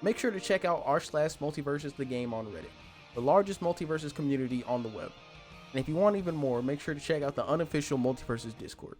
make sure to check out r/Multiversus the game on Reddit, the largest Multiversus community on the web. And if you want even more, make sure to check out the unofficial Multiversus Discord.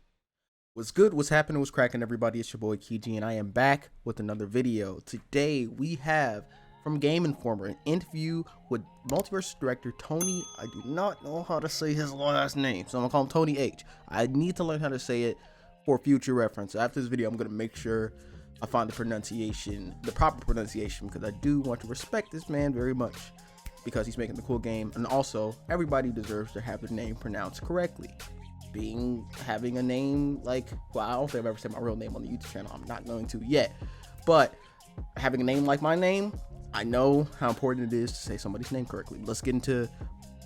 What's good? What's happening? What's cracking, everybody? It's your boy Kiji, and I am back with another video. Today we have from Game Informer an interview with Multiversus director Tony. I do not know how to say his last name, so I'm gonna call him Tony H. I need to learn how to say it for future reference. So after this video, I'm gonna make sure I find the pronunciation, the proper pronunciation, because I do want to respect this man very much because he's making the cool game, and also everybody deserves to have their name pronounced correctly. Having a name like, well, I don't think I've ever said my real name on the YouTube channel. I'm not going to yet, but having a name like my name, I know how important it is to say somebody's name correctly. Let's get into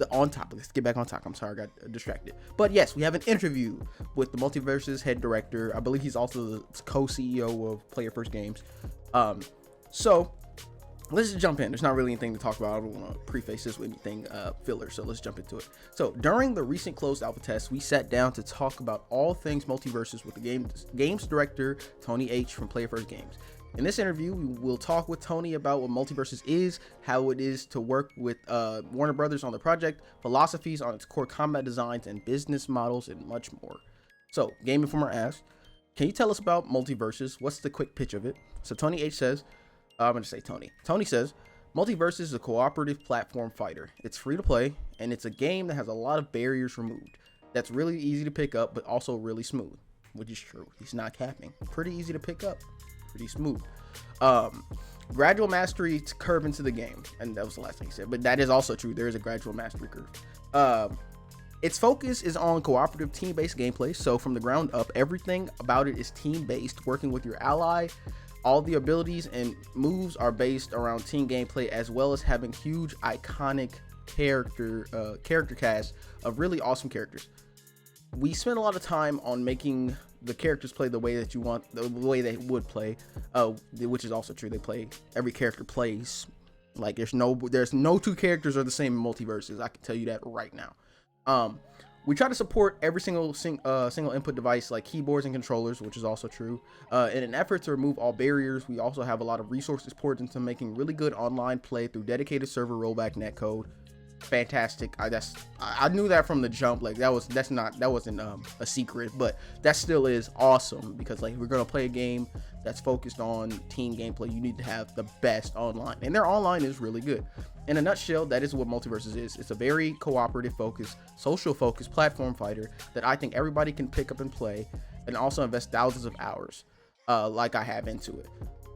the on topic. Let's get back on topic. I'm sorry, I got distracted. But yes, we have an interview with the Multiversus head director. I believe he's also the co-CEO of Player First Games. So let's just jump in. There's not really anything to talk about. I don't want to preface this with anything filler, so let's jump into it. So during the recent closed alpha test, we sat down to talk about all things Multiversus with the games director Tony H from Player First Games. In this interview, we will talk with Tony about what Multiversus is, how it is to work with Warner Brothers on the project, philosophies on its core combat designs and business models, and much more. So Game Informer asked, can you tell us about Multiversus? What's the quick pitch of it? So Tony H says, I'm going to say Tony. Tony says, Multiversus is a cooperative platform fighter. It's free to play, and it's a game that has a lot of barriers removed. That's really easy to pick up, but also really smooth, which is true. He's not capping. Pretty easy to pick up, pretty smooth. Gradual mastery curve into the game, and that was the last thing he said, but that is also true. There is a gradual mastery curve. Its focus is on cooperative team-based gameplay, so from the ground up, everything about it is team-based, working with your ally. All the abilities and moves are based around team gameplay, as well as having huge iconic character cast of really awesome characters. We spend a lot of time on making the characters play the way that you want, the way they would play, which is also true. Every character plays like there's no two characters are the same in Multiversus. I can tell you that right now. We try to support every single input device like keyboards and controllers, which is also true. In an effort to remove all barriers, we also have a lot of resources poured into making really good online play through dedicated server rollback netcode. Fantastic. I knew that from the jump. Like that wasn't a secret, but that still is awesome, because like, if we're gonna play a game that's focused on team gameplay, you need to have the best online, and their online is really good. In a nutshell, that is what Multiversus is. It's a very cooperative focused, social focused platform fighter that I think everybody can pick up and play, and also invest thousands of hours like I have into it.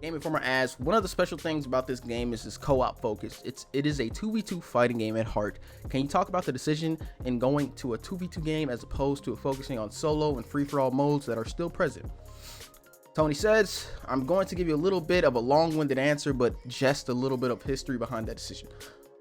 Game Informer asks, one of the special things about this game is its co-op focus. It is a 2v2 fighting game at heart. Can you talk about the decision in going to a 2v2 game as opposed to focusing on solo and free-for-all modes that are still present? Tony says, I'm going to give you a little bit of a long-winded answer, but just a little bit of history behind that decision.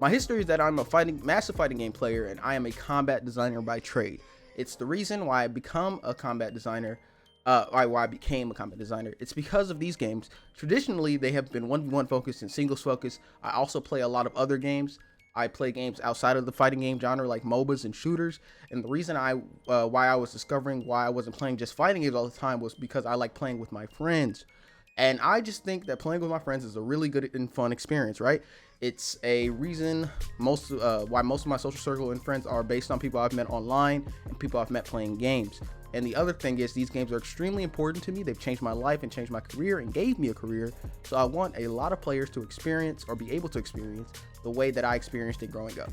My history is that I'm a massive fighting game player, and I am a combat designer by trade. It's the reason why I became a combat designer. It's because of these games. Traditionally, they have been 1v1 focused and singles focused. I also play a lot of other games. I play games outside of the fighting game genre like MOBAs and shooters. And the reason why I was discovering why I wasn't playing just fighting games all the time was because I like playing with my friends. And I just think that playing with my friends is a really good and fun experience, right? It's a reason why most of my social circle and friends are based on people I've met online and people I've met playing games. And the other thing is, these games are extremely important to me. They've changed my life and changed my career and gave me a career. So I want a lot of players to experience, or be able to experience, the way that I experienced it growing up.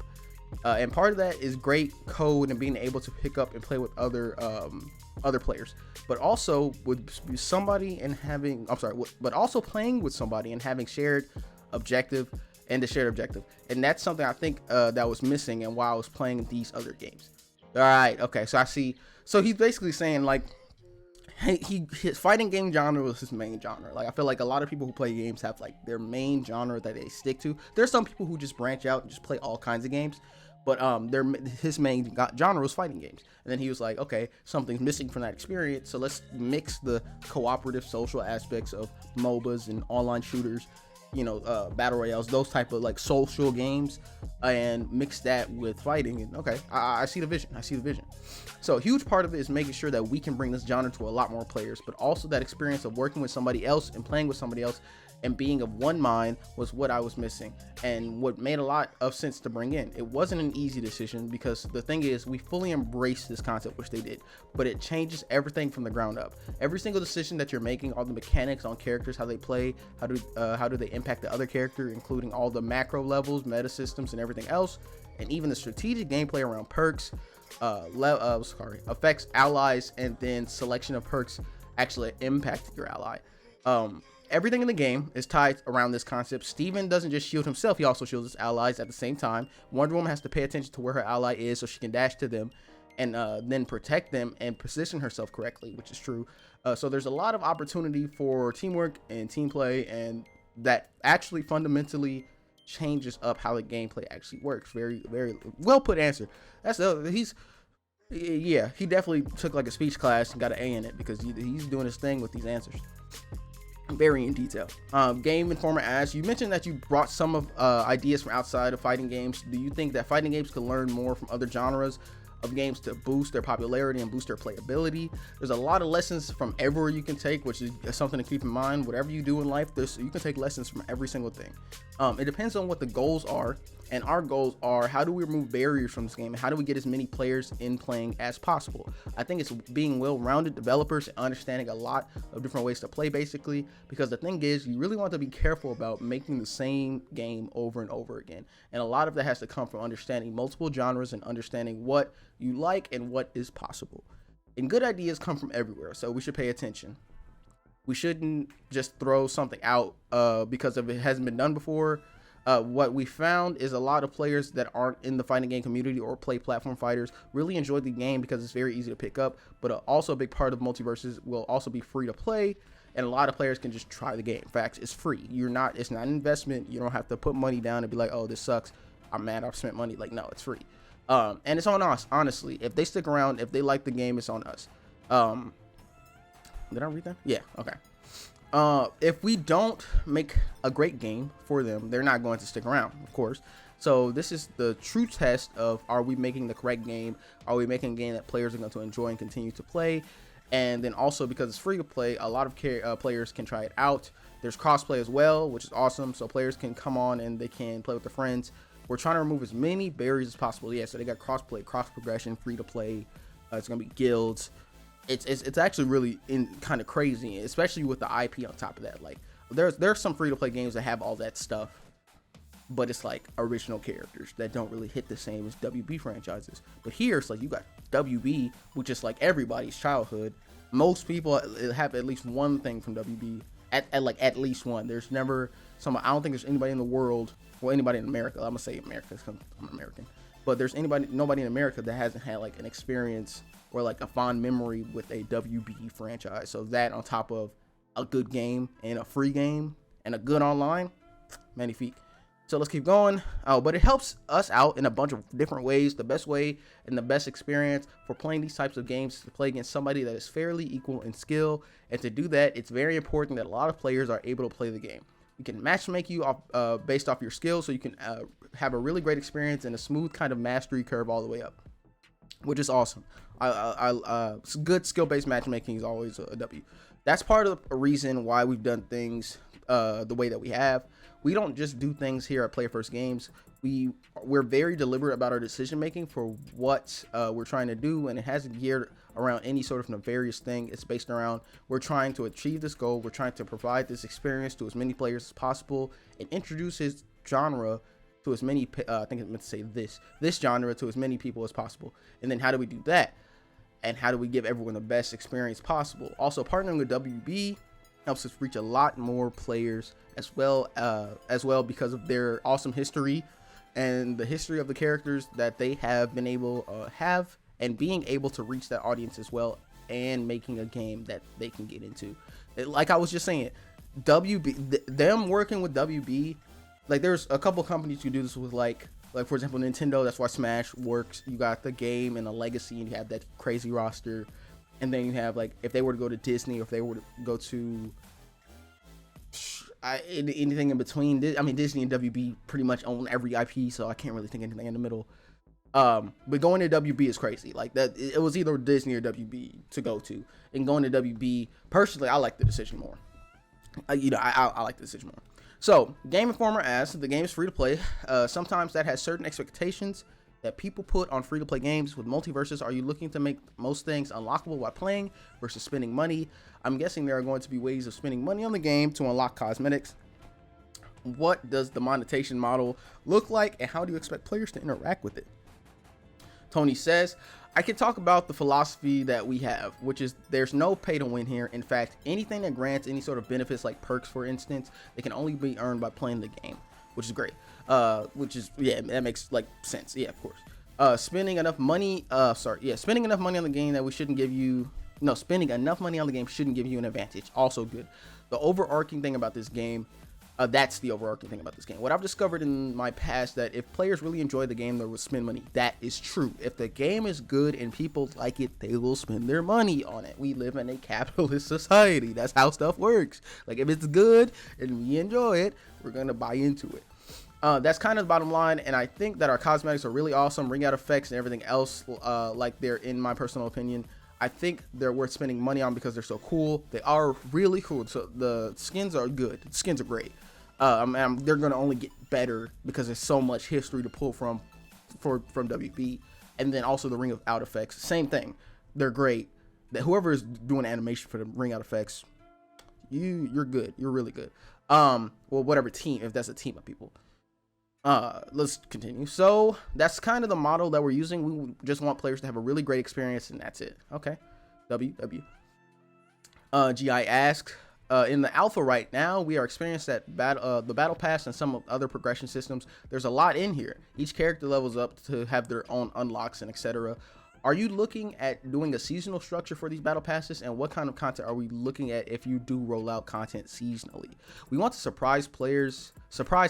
And part of that is great code and being able to pick up and play with other players, but also with somebody and having, but also playing with somebody and having shared objective. And that's something I think that was missing, and why I was playing these other games. All right, okay, so I see. So he's basically saying like, his fighting game genre was his main genre. Like, I feel like a lot of people who play games have like their main genre that they stick to. There's some people who just branch out and just play all kinds of games, but his main genre was fighting games. And then he was like, okay, something's missing from that experience, so let's mix the cooperative social aspects of MOBAs and online shooters, battle royales, those type of like social games, and mix that with fighting. And okay, I see the vision. So a huge part of it is making sure that we can bring this genre to a lot more players, but also that experience of working with somebody else and playing with somebody else and being of one mind was what I was missing, and what made a lot of sense to bring in. It wasn't an easy decision because the thing is, we fully embrace this concept, which they did, but it changes everything from the ground up. Every single decision that you're making, all the mechanics on characters, how they play, how do they impact the other character, including all the macro levels, meta systems, and everything else, and even the strategic gameplay around perks, affects allies, and then selection of perks actually impact your ally. Everything in the game is tied around this concept. Steven doesn't just shield himself, he also shields his allies at the same time. Wonder Woman has to pay attention to where her ally is so she can dash to them and then protect them and position herself correctly, which is true. So there's a lot of opportunity for teamwork and team play, and that actually fundamentally changes up how the gameplay actually works. Very, very well put answer. He definitely took like a speech class and got an A in it, because he's doing his thing with these answers. Very in detail. Game Informer asks, you mentioned that you brought some of ideas from outside of fighting games. Do you think that fighting games could learn more from other genres of games to boost their popularity and boost their playability? There's a lot of lessons from everywhere you can take, which is something to keep in mind. Whatever you do in life, you can take lessons from every single thing. It depends on what the goals are, and our goals are, how do we remove barriers from this game, and how do we get as many players in playing as possible? I think it's being well-rounded developers and understanding a lot of different ways to play, basically, because the thing is, you really want to be careful about making the same game over and over again, and a lot of that has to come from understanding multiple genres and understanding what you like and what is possible. And good ideas come from everywhere, so we should pay attention. We shouldn't just throw something out because of it hasn't been done before. What we found is a lot of players that aren't in the fighting game community or play platform fighters really enjoy the game because it's very easy to pick up, but also a big part of Multiversus will also be free to play, and a lot of players can just try the game. In fact, it's free. It's not an investment. You don't have to put money down and be like, oh, this sucks, I'm mad I've spent money. Like, no, it's free. And it's on us, honestly. If they stick around, if they like the game, it's on us. Did I read that? Yeah, okay. If we don't make a great game for them, they're not going to stick around, of course. So this is the true test of, are we making the correct game? Are we making a game that players are going to enjoy and continue to play? And then also, because it's free to play, a lot of players can try it out. There's crossplay as well, which is awesome. So players can come on and they can play with their friends. We're trying to remove as many barriers as possible. Yeah, so they got crossplay, cross progression, free to play. It's going to be guilds. It's actually really kind of crazy, especially with the IP on top of that. Like, there's some free to play games that have all that stuff, but it's like original characters that don't really hit the same as WB franchises. But here it's like you got WB, which is like everybody's childhood. Most people have at least one thing from WB, at least one. There's never I don't think there's anybody in the world, or anybody in America, I'm gonna say America because I'm American, but there's nobody in America that hasn't had like an experience or like a fond memory with a WB franchise. So that on top of a good game and a free game and a good online, magnifique. So let's keep going. But it helps us out in a bunch of different ways. The best way and the best experience for playing these types of games is to play against somebody that is fairly equal in skill. And to do that, it's very important that a lot of players are able to play the game. We can matchmake you off, based off your skills, so you can have a really great experience and a smooth kind of mastery curve all the way up, which is awesome. Good skill-based matchmaking is always a W. That's part of the reason why we've done things the way that we have. We don't just do things here at Player First Games. We're very deliberate about our decision making for what we're trying to do, and it hasn't geared around any sort of nefarious thing. It's based around, we're trying to achieve this goal. We're trying to provide this experience to as many players as possible and introduce his genre to as many, I think I meant to say this genre to as many people as possible. And then how do we do that? And how do we give everyone the best experience possible? Also, partnering with WB helps us reach a lot more players as well because of their awesome history and the history of the characters that they have been able and being able to reach that audience as well, and making a game that they can get into. Like I was just saying, them working with WB, like there's a couple companies who do this with, like for example Nintendo. That's why Smash works. You got the game and a legacy, and you have that crazy roster. And then you have, like, if they were to go to Disney, or if they were to go to anything in between. I mean, Disney and WB pretty much own every IP, so I can't really think anything in the middle. But going to WB is crazy. Like, that, it was either Disney or WB to go to. And going to WB, personally, I like the decision more. I like the decision more. So, Game Informer asks, the game is free to play. Sometimes that has certain expectations that people put on free to play games. With Multiversus, are you looking to make most things unlockable while playing versus spending money? I'm guessing there are going to be ways of spending money on the game to unlock cosmetics. What does the monetization model look like, and how do you expect players to interact with it? Tony says, I can talk about the philosophy that we have, which is there's no pay to win here. In fact, anything that grants any sort of benefits like perks, for instance, they can only be earned by playing the game, which is great. That makes like sense. Yeah, of course. Spending enough money on the game that we shouldn't give you. No, spending enough money on the game shouldn't give you an advantage. Also good. The overarching thing about this game, that's the overarching thing about this game. What I've discovered in my past, that if players really enjoy the game, they will spend money. That is true. If the game is good and people like it, they will spend their money on it. We live in a capitalist society. That's how stuff works. Like, if it's good and we enjoy it, we're going to buy into it. That's kind of the bottom line, and I think that our cosmetics are really awesome. Ring out effects and everything else, like they're, in my personal opinion, I think they're worth spending money on because they're so cool. They are really cool. So the skins are good. The skins are great. They're going to only get better because there's so much history to pull from WB. And then also the ring out effects, same thing. They're great. That whoever is doing animation for the ring out effects, you're good. You're really good. Well, whatever team, if that's a team of people. Let's continue. So that's kind of the model that we're using. We just want players to have a really great experience, and that's it. Okay. GI asks, in the alpha right now, we are experiencing that the battle pass and some other progression systems. There's a lot in here. Each character levels up to have their own unlocks and etc. Are you looking at doing a seasonal structure for these battle passes, and what kind of content are we looking at if you do roll out content seasonally? We want to surprise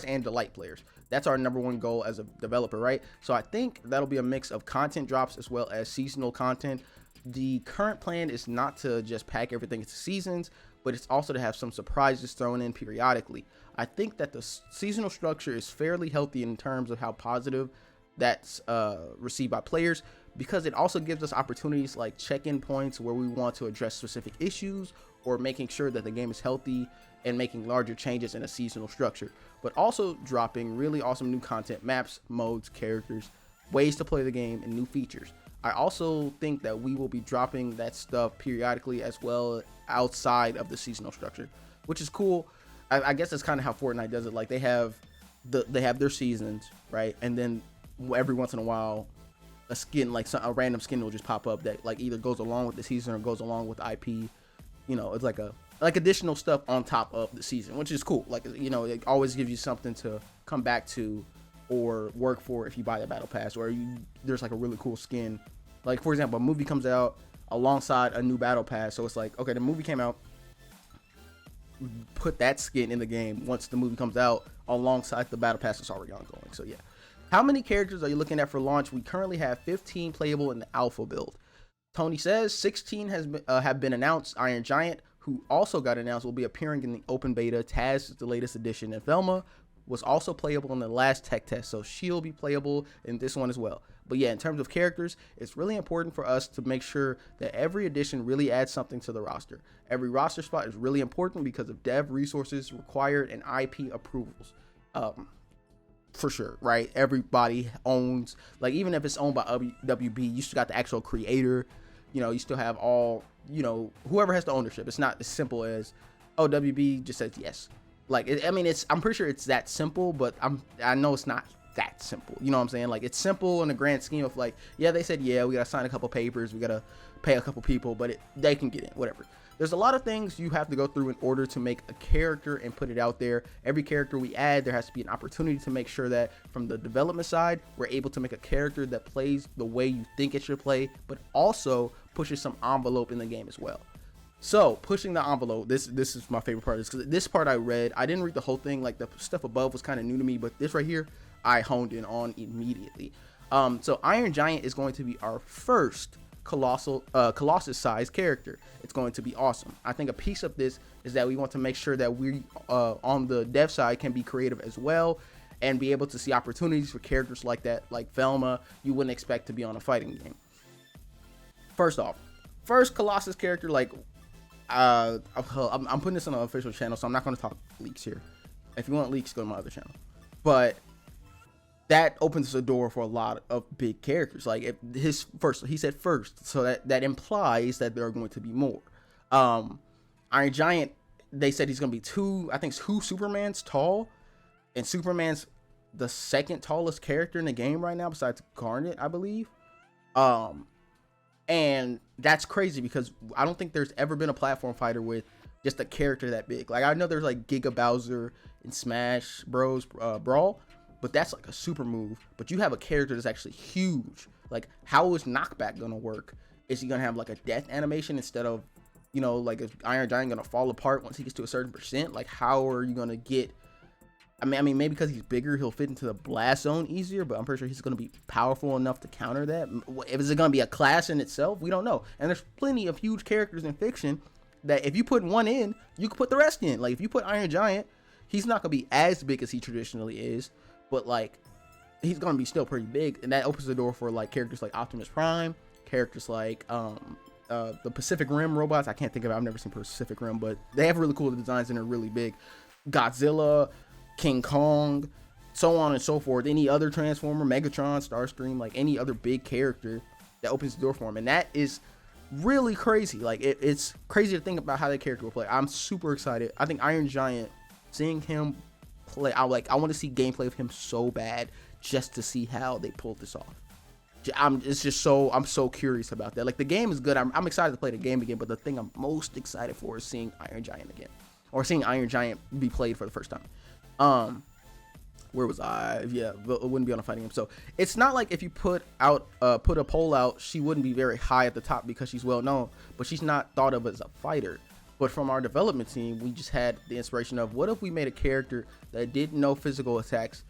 and delight players. That's our number one goal as a developer, right? So I think that'll be a mix of content drops as well as seasonal content. The current plan is not to just pack everything into seasons, but it's also to have some surprises thrown in periodically. I think that the seasonal structure is fairly healthy in terms of how positive that's received by players, because it also gives us opportunities like check-in points where we want to address specific issues or making sure that the game is healthy and making larger changes in a seasonal structure, but also dropping really awesome new content, maps, modes, characters, ways to play the game, and new features. I also think that we will be dropping that stuff periodically as well outside of the seasonal structure, which is cool. I guess that's kind of how Fortnite does it. Like they have their seasons, right? And then every once in a while, a skin, like a random skin will just pop up that like either goes along with the season or goes along with the IP. You know, it's like additional stuff on top of the season, which is cool. Like, you know, it always gives you something to come back to or work for if you buy the battle pass, or there's like a really cool skin. Like, for example, a movie comes out alongside a new battle pass, so it's like, okay, the movie came out, put that skin in the game once the movie comes out alongside the battle pass that's already ongoing. So yeah. How many characters are you looking at for launch? We currently have 15 playable in the alpha build. Tony says 16 have been announced. Iron Giant, who also got announced, will be appearing in the open beta. Taz is the latest addition, and Velma was also playable in the last tech test, so she'll be playable in this one as well. But yeah, in terms of characters, it's really important for us to make sure that every addition really adds something to the roster. Every roster spot is really important because of dev resources required and IP approvals. For sure, right? Everybody owns, like, even if it's owned by WB, you still got the actual creator. You know, you still have all, you know, whoever has the ownership. It's not as simple as, oh, WB just says yes. Like, I'm pretty sure it's that simple, but I know it's not that simple. You know what I'm saying? Like, it's simple in the grand scheme of like, yeah, they said, yeah, we got to sign a couple papers, we got to pay a couple people, but they can get in, whatever. There's a lot of things you have to go through in order to make a character and put it out there. Every character we add, there has to be an opportunity to make sure that from the development side, we're able to make a character that plays the way you think it should play, but also pushes some envelope in the game as well. So pushing the envelope, this is my favorite part, because this part I didn't read the whole thing. Like, the stuff above was kind of new to me, but this right here, I honed in on immediately. So Iron Giant is going to be our first Colossus size character. It's going to be awesome. I think a piece of this is that we want to make sure that we on the dev side can be creative as well and be able to see opportunities for characters like that, like Velma, you wouldn't expect to be on a fighting game. First off, first Colossus character, like, I'm putting this on an official channel, so I'm not going to talk leaks here. If you want leaks, go to my other channel. But that opens the door for a lot of big characters. Like if he said first, so that implies that there are going to be more. Iron Giant, they said he's going to be two Supermans tall, and Superman's the second tallest character in the game right now besides Garnet, I believe. And that's crazy because I don't think there's ever been a platform fighter with just a character that big. Like I know there's like Giga Bowser in Smash Bros Brawl, but that's like a super move. But you have a character that's actually huge. Like how is knockback gonna work? Is he gonna have like a death animation instead of, you know, like is Iron Giant gonna fall apart once he gets to a certain percent? Like how are you gonna get? I mean, maybe because he's bigger, he'll fit into the blast zone easier, but I'm pretty sure he's going to be powerful enough to counter that. Is it going to be a class in itself? We don't know. And there's plenty of huge characters in fiction that if you put one in, you can put the rest in. Like, if you put Iron Giant, he's not going to be as big as he traditionally is, but, like, he's going to be still pretty big, and that opens the door for, like, characters like Optimus Prime, characters like the Pacific Rim robots. I can't think of it. I've never seen Pacific Rim, but they have really cool designs and they're really big. Godzilla, King Kong, so on and so forth. Any other Transformer, Megatron, Starscream, like any other big character that opens the door for him. And that is really crazy. Like it's crazy to think about how that character will play. I'm super excited. I think Iron Giant, seeing him play, I want to see gameplay of him so bad just to see how they pulled this off. I'm so curious about that. Like the game is good. I'm excited to play the game again, but the thing I'm most excited for is seeing Iron Giant again, or seeing Iron Giant be played for the first time. Where was I? Yeah, it wouldn't be on a fighting game. So it's not like if you put a poll out, she wouldn't be very high at the top because she's well known, but she's not thought of as a fighter. But from our development team, we just had the inspiration of what if we made a character that didn't know physical attacks.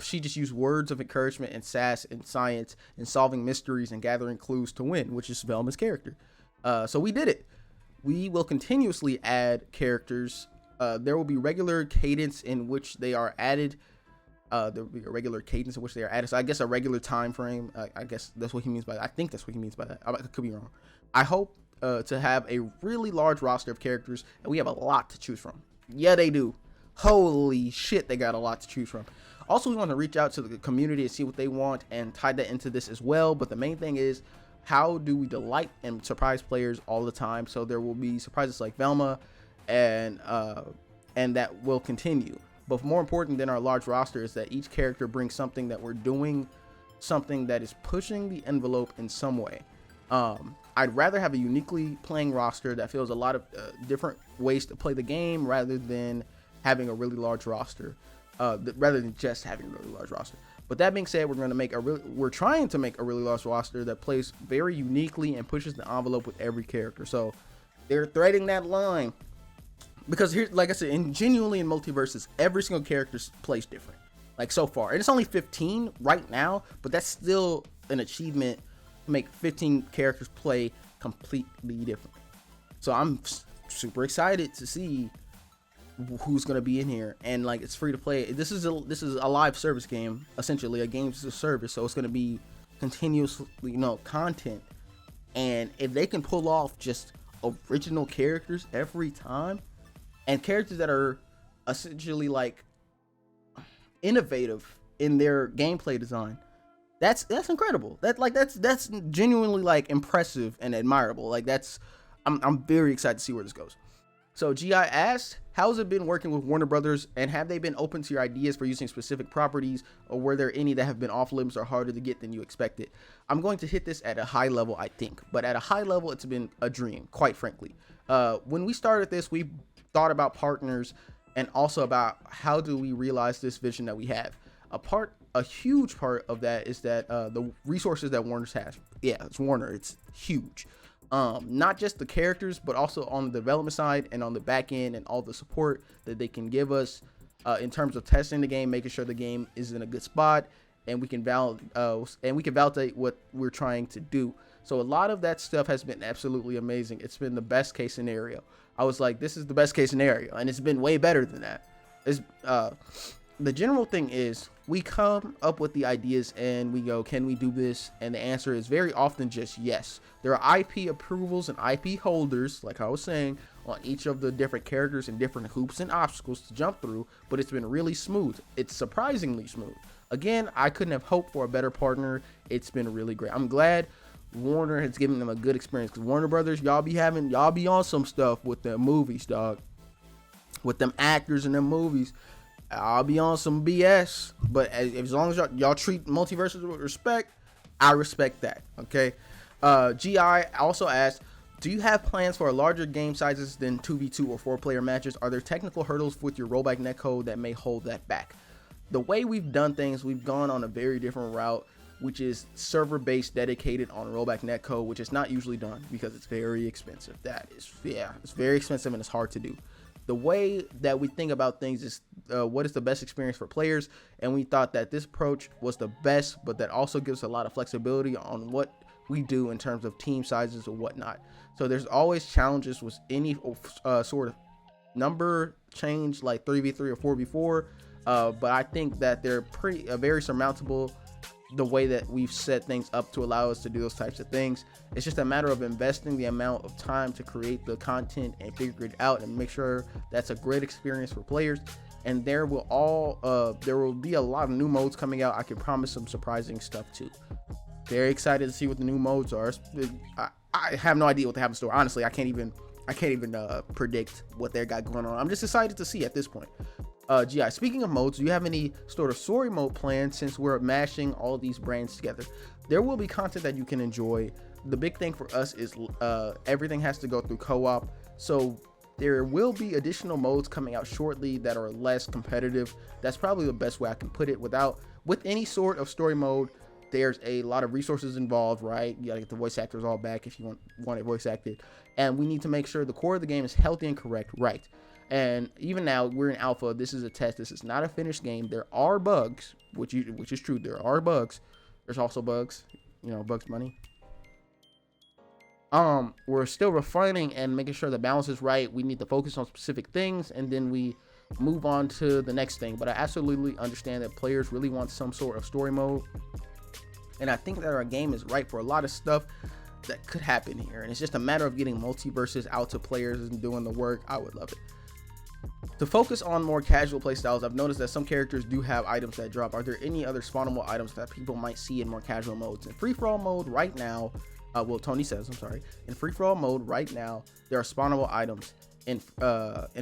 She just used words of encouragement and sass and science and solving mysteries and gathering clues to win, which is Velma's character. So we did it. We will continuously add characters. There will be regular cadence in which they are added. There will be a regular cadence in which they are added. So I guess a regular time frame. I guess that's what he means by that. I think that's what he means by that. I could be wrong. I hope to have a really large roster of characters, and we have a lot to choose from. Yeah, they do. Holy shit, they got a lot to choose from. Also, we want to reach out to the community and see what they want and tie that into this as well. But the main thing is, how do we delight and surprise players all the time? So there will be surprises like Velma, and that will continue. But more important than our large roster is that each character brings something that we're doing, something that is pushing the envelope in some way. I'd rather have a uniquely playing roster that feels a lot of different ways to play the game rather than having a really large roster, rather than just having a really large roster. But that being said, we're trying to make a really large roster that plays very uniquely and pushes the envelope with every character. So they're threading that line. Because here, like I said, genuinely in Multiversus, every single character plays different. Like so far, and it's only 15 right now, but that's still an achievement to make 15 characters play completely different. So I'm super excited to see who's gonna be in here, and like it's free to play. This is a live service game, essentially a game as a service. So it's gonna be continuously, content. And if they can pull off just original characters every time, and characters that are essentially like innovative in their gameplay design, that's incredible. That's genuinely like impressive and admirable. Like I'm very excited to see where this goes. So GI asked, how's it been working with Warner Brothers, and have they been open to your ideas for using specific properties, or were there any that have been off limits or harder to get than you expected? I'm going to hit this at a high level, I think, but at a high level, it's been a dream, quite frankly. When we started this, we thought about partners and also about how do we realize this vision that we have. A huge part of that is that the resources that Warner's has. Yeah, it's Warner. It's huge. Not just the characters, but also on the development side and on the back end and all the support that they can give us in terms of testing the game, making sure the game is in a good spot, and we can validate what we're trying to do. So a lot of that stuff has been absolutely amazing. It's been the best case scenario. I was like, this is the best case scenario, and it's been way better than that. the general thing is we come up with the ideas and we go, can we do this? And the answer is very often just yes. There are IP approvals and IP holders, like I was saying, on each of the different characters and different hoops and obstacles to jump through, but it's been really smooth. It's surprisingly smooth. Again, I couldn't have hoped for a better partner. It's been really great. I'm glad Warner has given them a good experience, because Warner Brothers, y'all be on some stuff with the movies, dog. With them actors in them movies. I'll be on some BS, but as long as y'all treat Multiversus with respect, I respect that. Okay. GI also asked, do you have plans for larger game sizes than 2v2 or 4-player matches? Are there technical hurdles with your rollback netcode that may hold that back? The way we've done things, we've gone on a very different route, which is server-based, dedicated on rollback netcode, which is not usually done because it's very expensive. It's very expensive and it's hard to do. The way that we think about things is what is the best experience for players, and we thought that this approach was the best, but that also gives a lot of flexibility on what we do in terms of team sizes or whatnot. So there's always challenges with any sort of number change like 3v3 or 4v4, but I think that they're very surmountable the way that we've set things up to allow us to do those types of things. It's just a matter of investing the amount of time to create the content and figure it out and make sure that's a great experience for players. And there will be a lot of new modes coming out. I can promise some surprising stuff too. Very excited to see what the new modes are. I have no idea what they have in store. Honestly, I can't even predict what they got going on. I'm just excited to see at this point. GI, speaking of modes, do you have any sort of story mode planned since we're mashing all of these brands together? There will be content that you can enjoy. The big thing for us is everything has to go through co-op. So there will be additional modes coming out shortly that are less competitive. That's probably the best way I can put it. With any sort of story mode, there's a lot of resources involved, right? You gotta get the voice actors all back if you want it voice acted. And we need to make sure the core of the game is healthy and correct, right? And even now, we're in alpha. This is a test. This is not a finished game. There are bugs, which is true. There are bugs. There's also bugs. Bugs Bunny. We're still refining and making sure the balance is right. We need to focus on specific things, and then we move on to the next thing. But I absolutely understand that players really want some sort of story mode, and I think that our game is right for a lot of stuff that could happen here. And it's just a matter of getting Multiversus out to players and doing the work. I would love it. To focus on more casual playstyles, I've noticed that some characters do have items that drop. Are there any other spawnable items that people might see in more casual modes? In free-for-all mode right now, Tony says, in free-for-all mode right now, there are spawnable items. In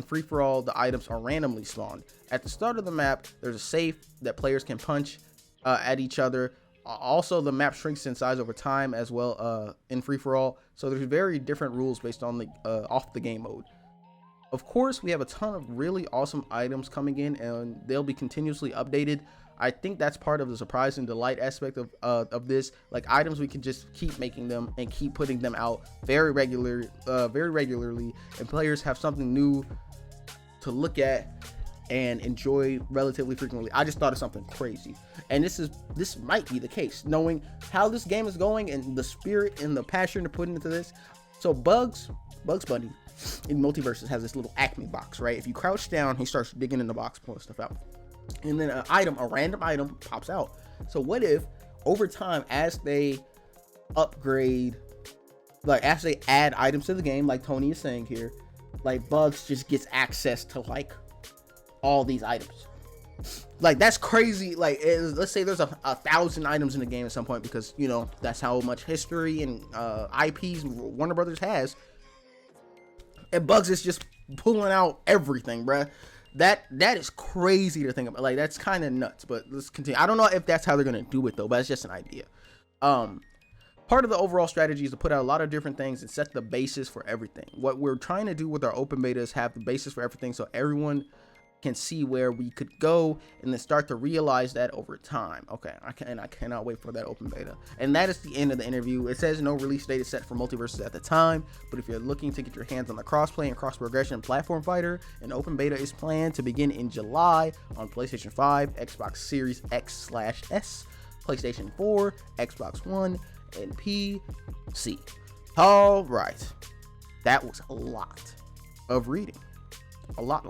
free-for-all, the items are randomly spawned. At the start of the map, there's a safe that players can punch at each other. Also, the map shrinks in size over time as well in free-for-all. So there's very different rules based on the off the game mode. Of course, we have a ton of really awesome items coming in, and they'll be continuously updated. I think that's part of the surprise and delight aspect of this. Like, items, we can just keep making them and keep putting them out very regularly, and players have something new to look at and enjoy relatively frequently. I just thought of something crazy, and this might be the case, knowing how this game is going and the spirit and the passion to put into this. So Bugs Bunny in Multiversus has this little Acme box, right? If you crouch down, he starts digging in the box, pulling stuff out, and then a random item pops out. So what if over time, as they upgrade, like as they add items to the game, like Tony is saying here, like Bugs just gets access to like all these items. Like, that's crazy. Like, let's say there's a 1,000 items in the game at some point, because that's how much history and IPs Warner Brothers has. And Bugs is just pulling out everything, bruh. That is crazy to think about. Like, that's kind of nuts. But let's continue. I don't know if that's how they're gonna do it though, but it's just an idea. Part of the overall strategy is to put out a lot of different things and set the basis for everything. What we're trying to do with our open beta is have the basis for everything, so everyone can see where we could go and then start to realize that over time. Okay, I cannot wait for that open beta. And that is the end of the interview. It says no release date is set for Multiversus at the time, but if you're looking to get your hands on the crossplay and cross progression platform fighter, an open beta is planned to begin in July on PlayStation 5, Xbox Series X/S, PlayStation 4, Xbox One, and PC. All right, that was a lot of reading. A lot.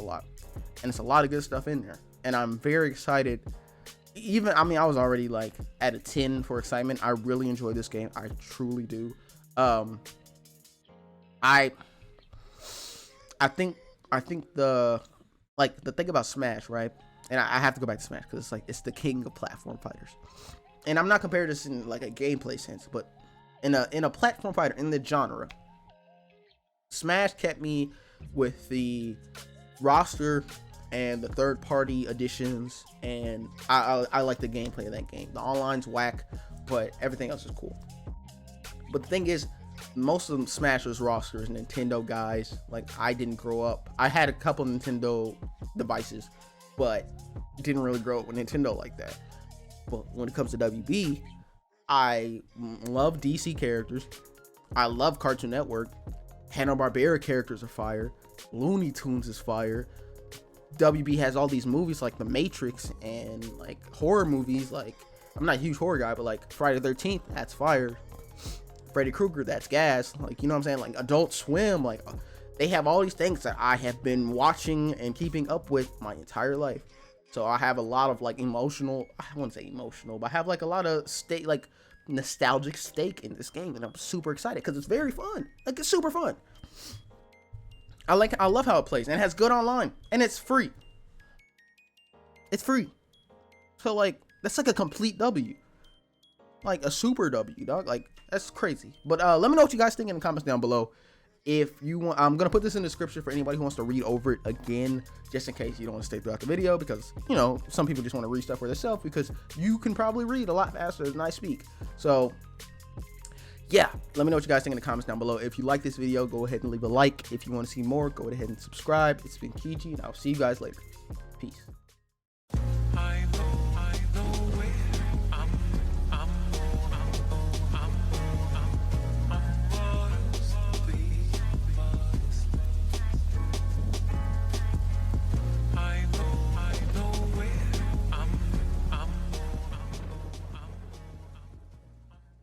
And it's a lot of good stuff in there. and I'm very excited. Even, I mean, I was already like at a 10 for excitement. I really enjoy this game. I truly do. I think the thing about Smash, right? And I have to go back to Smash because it's the king of platform fighters. And I'm not comparing this in like a gameplay sense, but in a platform fighter, in the genre, Smash kept me with the roster and the third party additions, and I like the gameplay of that game. The online's whack, but everything else is cool. But the thing is, most of them Smashers rosters Nintendo guys. Like, I didn't grow up. I had a couple Nintendo devices, but didn't really grow up with Nintendo like that. But when it comes to WB, I love DC characters. I love Cartoon Network. Hanna-Barbera characters are fire. Looney Tunes is fire. WB has all these movies like The Matrix and like horror movies. Like, I'm not a huge horror guy, but like Friday the 13th, that's fire. Freddy Krueger, that's gas. Like, you know what I'm saying? Like Adult Swim, like they have all these things that I have been watching and keeping up with my entire life. So I have a lot of like emotional, I wouldn't say emotional, but I have like a lot of nostalgic stake in this game, and I'm super excited because it's very fun. Like, it's super fun. I love how it plays, and it has good online, and it's free. It's free. So like, that's like a complete W. Like a super W, dog. Like, that's crazy. But let me know what you guys think in the comments down below. If you want, I'm gonna put this in the description for anybody who wants to read over it again, just in case you don't want to stay throughout the video, because, you know, some people just want to read stuff for themselves, because you can probably read a lot faster than I speak. So yeah, let me know what you guys think in the comments down below. If you like this video, go ahead and leave a like. If you want to see more, go ahead and subscribe. It's been Kiji, and I'll see you guys later. Peace.